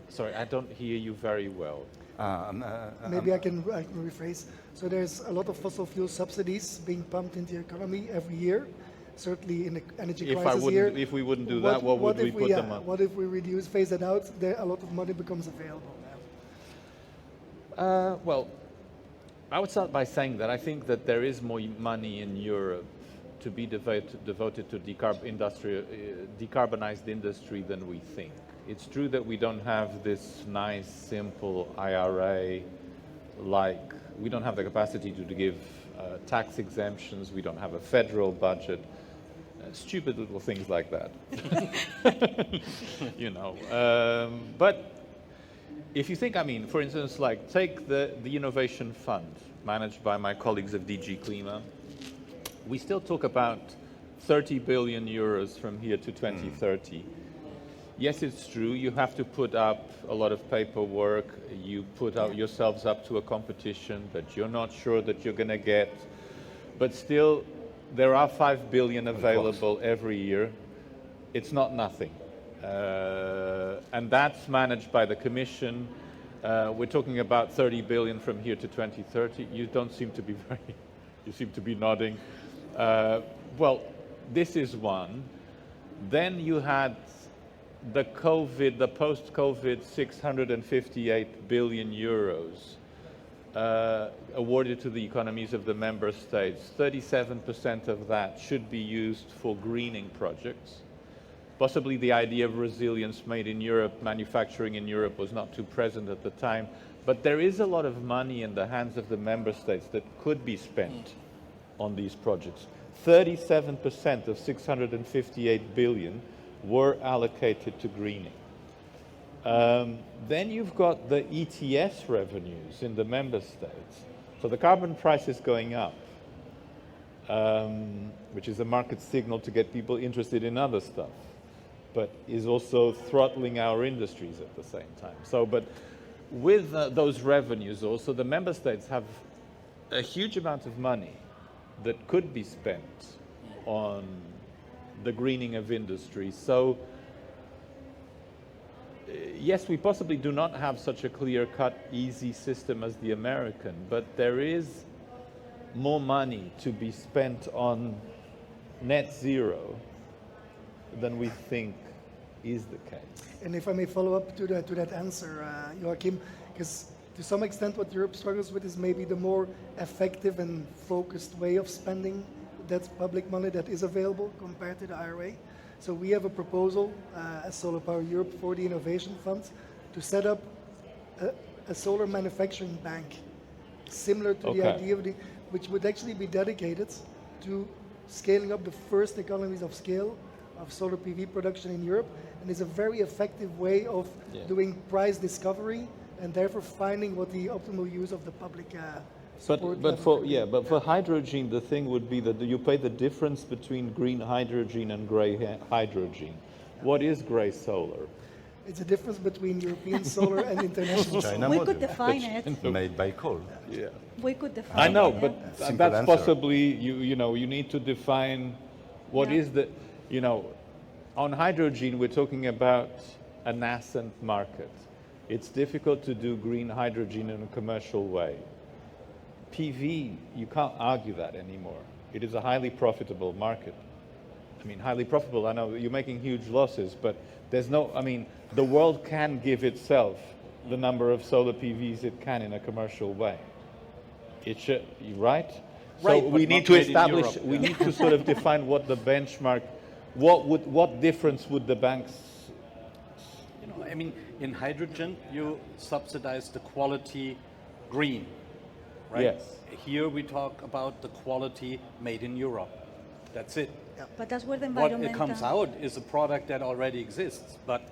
sorry, I don't hear you very well. Maybe I can rephrase. So there's a lot of fossil fuel subsidies being pumped into the economy every year. Certainly in the energy crisis here. If we wouldn't do that, what would if we put them on? What if we reduce, phase it out? There, a lot of money becomes available. Well, I would start by saying that I think that there is more money in Europe to be devoted to decarbonized industry than we think. It's true that we don't have this nice, simple IRA, like we don't have the capacity to give tax exemptions, we don't have a federal budget, stupid little things like that. You know, but if you think, I mean, for instance, like take the Innovation Fund managed by my colleagues of DG Klima. We still talk about 30 billion euros from here to 2030. Yes, it's true, you have to put up a lot of paperwork, you put out yourselves up to a competition that you're not sure that you're going to get, but still, there are 5 billion available every year. It's not nothing. And that's managed by the Commission. We're talking about 30 billion from here to 2030. You don't seem to be very, you seem to be nodding. Well, this is one. Then you had the post-COVID 658 billion euros awarded to the economies of the member states. 37% of that should be used for greening projects. Possibly the idea of resilience made in Europe, manufacturing in Europe was not too present at the time, but there is a lot of money in the hands of the member states that could be spent on these projects. 37% of 658 billion were allocated to greening. Then you've got the ETS revenues in the member states. So the carbon price is going up, which is a market signal to get people interested in other stuff, but is also throttling our industries at the same time. So, but with those revenues also, the member states have a huge amount of money that could be spent on the greening of industry. So yes, we possibly do not have such a clear-cut, easy system as the American, but there is more money to be spent on net zero than we think is the case. And if I may follow up to that answer, Joachim, because to some extent what Europe struggles with is maybe the more effective and focused way of spending that public money that is available compared to the IRA. So we have a proposal as Solar Power Europe for the Innovation Fund to set up a solar manufacturing bank, similar to the idea of which would actually be dedicated to scaling up the first economies of scale of solar PV production in Europe, and is a very effective way of doing price discovery and therefore finding what the optimal use of the public support. But for hydrogen, the thing would be that you pay the difference between green hydrogen and grey hydrogen. What is grey solar? It's a difference between European solar and international solar. China We model, could define it. made by coal. Yeah. We could define I know, it. but Simple that's answer. possibly, you know, you need to define what is the, you know, on hydrogen, we're talking about a nascent market. It's difficult to do green hydrogen in a commercial way. PV, you can't argue that anymore. It is a highly profitable market. I mean, highly profitable, I know you're making huge losses, but there's no, I mean, the world can give itself the number of solar PVs it can in a commercial way. It should, right? Right, So but we not need to made in establish, Europe, we yeah. need to sort of define what the benchmark, what difference would the banks, You know, I mean, in hydrogen, you subsidize the quality green, right? Yes. Here we talk about the quality made in Europe. That's it. But that's where the What environmental... comes out is a product that already exists, but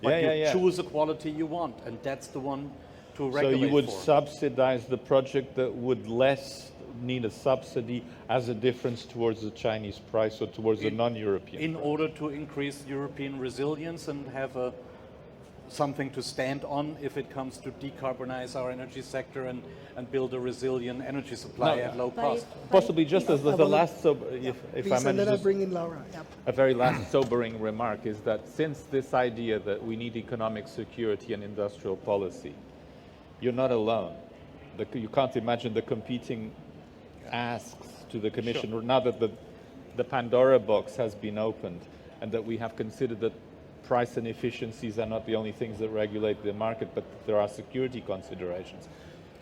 Yeah, you yeah. choose a quality you want, and that's the one to So regulate you would for. subsidize the project that would less need a subsidy as a difference towards the Chinese price or towards the non-European. In order to increase European resilience and have something to stand on if it comes to decarbonize our energy sector and build a resilient energy supply No, at low But cost. Possibly just as the wanna- last, if Please, I and manage then I to bring in Laura. Yep. a very last sobering remark is that since this idea that we need economic security and industrial policy, you're not alone. You can't imagine the competing asks to the Commission now that the Pandora box has been opened and that we have considered that price and efficiencies are not the only things that regulate the market, but there are security considerations.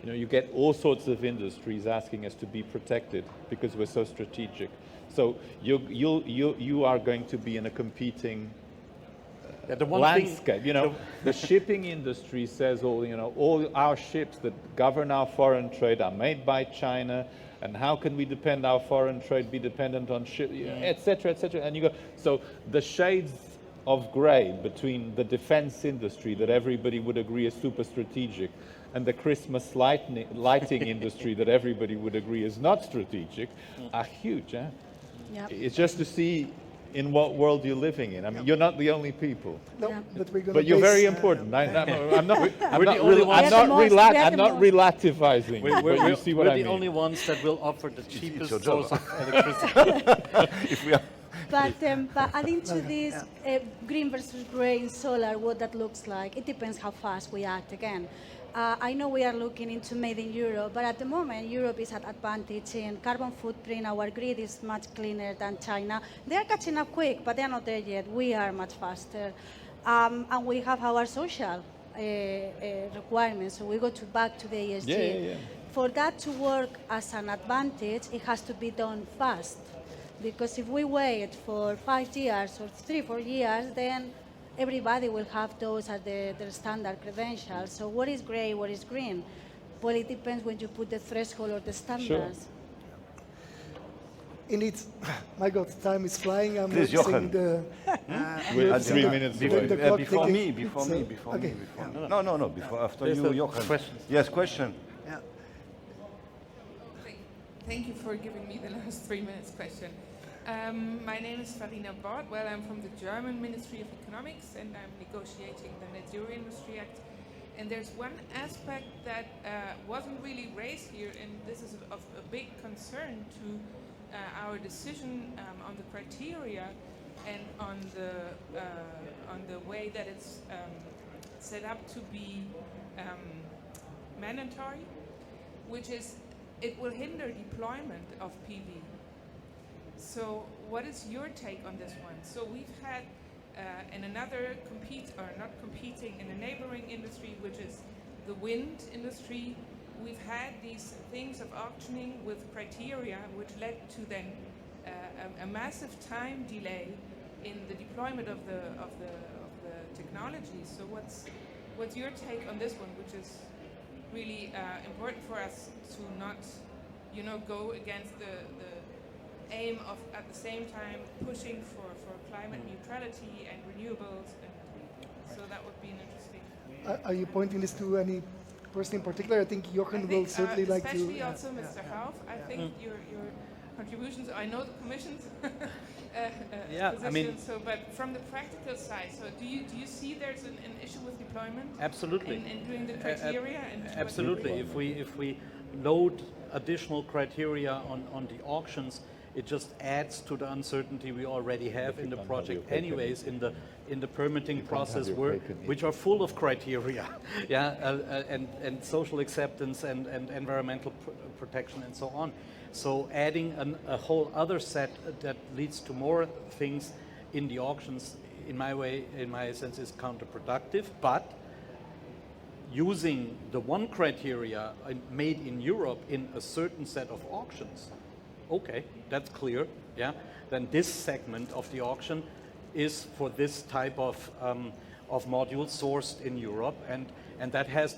You know, you get all sorts of industries asking us to be protected because we're so strategic. So you are going to be in a competing Yeah, the one thing- landscape. You know, the shipping industry says all our ships that govern our foreign trade are made by China, and how can we depend our foreign trade be dependent on ship, et cetera, et cetera. And you go, so the shades of grey between the defense industry that everybody would agree is super strategic and the Christmas lighting industry that everybody would agree is not strategic are huge. Eh? Yep. It's just to see in what world you're living in. I mean, you're not the only people. No, Yeah. but we're going But you're very important. I'm not the only ones- I'm not We are the most- relativizing. but you see what we're I the mean. only ones that will offer the cheapest your job. source of electricity. If we are But adding to this green versus grey in solar, what that looks like, it depends how fast we act again. I know we are looking into made in Europe, but at the moment Europe is at advantage in carbon footprint. Our grid is much cleaner than China. They are catching up quick, but they are not there yet. We are much faster. And we have our social requirements, so we go back to the ESG. Yeah. For that to work as an advantage, it has to be done fast. Because if we wait for 5 years or 3-4 years, then everybody will have those as their standard credentials. So what is gray, what is green? Well, it depends when you put the threshold or the standards. Indeed, my God, time is flying. I'm Please, noticing Jochen. We're the- 3 minutes the- away. the clock before ticking. me, before So, me, before okay. me, before me. No, before after There's you, a Jochen. question. Yes, question. Thank you for giving me the last 3 minutes question. My name is Farina Bart. Well, I'm from the German Ministry of Economics and I'm negotiating the Net Zero Industry Act. And there's one aspect that wasn't really raised here, and this is of a big concern to our decision on the criteria and on the way that it's set up to be mandatory, which is it will hinder deployment of PV. So what is your take on this one? So we've had in another not competing in a neighboring industry, which is the wind industry, we've had these things of auctioning with criteria which led to then a massive time delay in the deployment of the technology. So what's your take on this one, which is really important for us to not, go against the aim of at the same time pushing for climate neutrality and renewables, and so that would be an interesting. Are you pointing this to any person in particular? I think Jochen will certainly like to. Especially also Mr. Hauff. I think your contributions. I know the Commission's Yeah, position. I mean- But from the practical side, so do you see there's an issue with deployment? Absolutely. And doing the criteria and to what Absolutely. degree? If we load additional criteria on the auctions, it just adds to the uncertainty we already have in the project anyways, in the permitting process which are full of criteria, and social acceptance and environmental protection and so on. So adding a whole other set that leads to more things in the auctions, in my sense, is counterproductive. But using the one criteria made in Europe in a certain set of auctions, okay, that's clear, yeah. Then this segment of the auction is for this type of modules sourced in Europe, and that has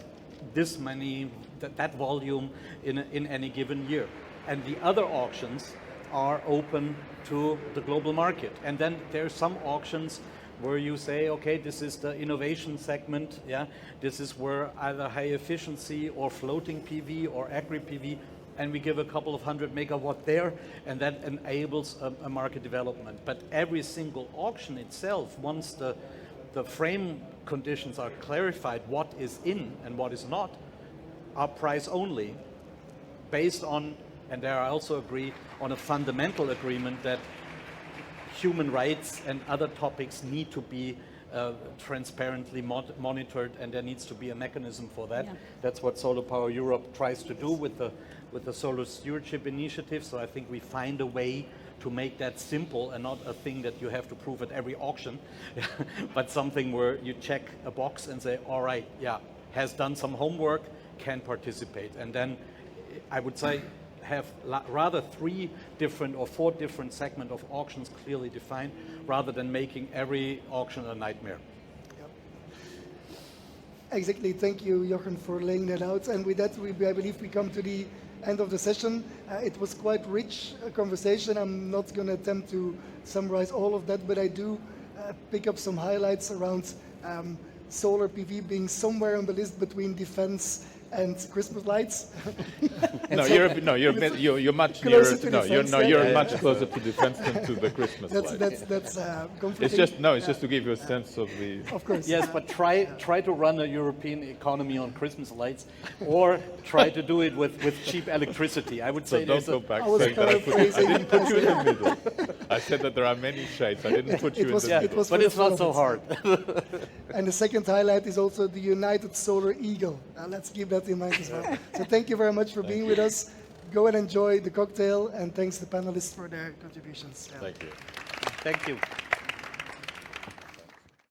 this many, that volume in any given year. And the other auctions are open to the global market. And then there are some auctions where you say, okay, this is the innovation segment, yeah, this is where either high efficiency or floating PV or agri PV, and we give a couple of 100 megawatt there, and that enables a market development. But every single auction itself, once the frame conditions are clarified, what is in and what is not, are price only, based on, and there I also agree, on a fundamental agreement that human rights and other topics need to be transparently monitored, and there needs to be a mechanism for that. Yeah. That's what Solar Power Europe tries to do with the Solar Stewardship Initiative. So I think we find a way to make that simple and not a thing that you have to prove at every auction, but something where you check a box and say, all right, yeah, has done some homework, can participate. And then I would say have rather 3 different or 4 different segment of auctions clearly defined, rather than making every auction a nightmare. Exactly. Thank you, Jochen, for laying that out. And with that, I believe we come to the end of the session. It was quite rich conversation. I'm not going to attempt to summarize all of that, but I do pick up some highlights around solar PV being somewhere on the list between defense and Christmas lights. You're much Closer nearer. to No, defense, you're yeah. much closer to defense than to the Christmas lights. That's comforting. It's just to give you a sense of the. Of course. Yes, but try to run a European economy on Christmas lights, or try to do it with cheap electricity. I would So say don't there's go a, back I was saying that I paraphrasing. didn't put you in the middle. I said that there are many shades. I didn't put you in was- the yeah, middle. was but for it's the not so hard. And the second highlight is also the United Solar Eagle. Let's keep that in mind as well. So thank you very much for being with us. Go and enjoy the cocktail, and thanks to the panelists for their contributions. Thank you. Thank you.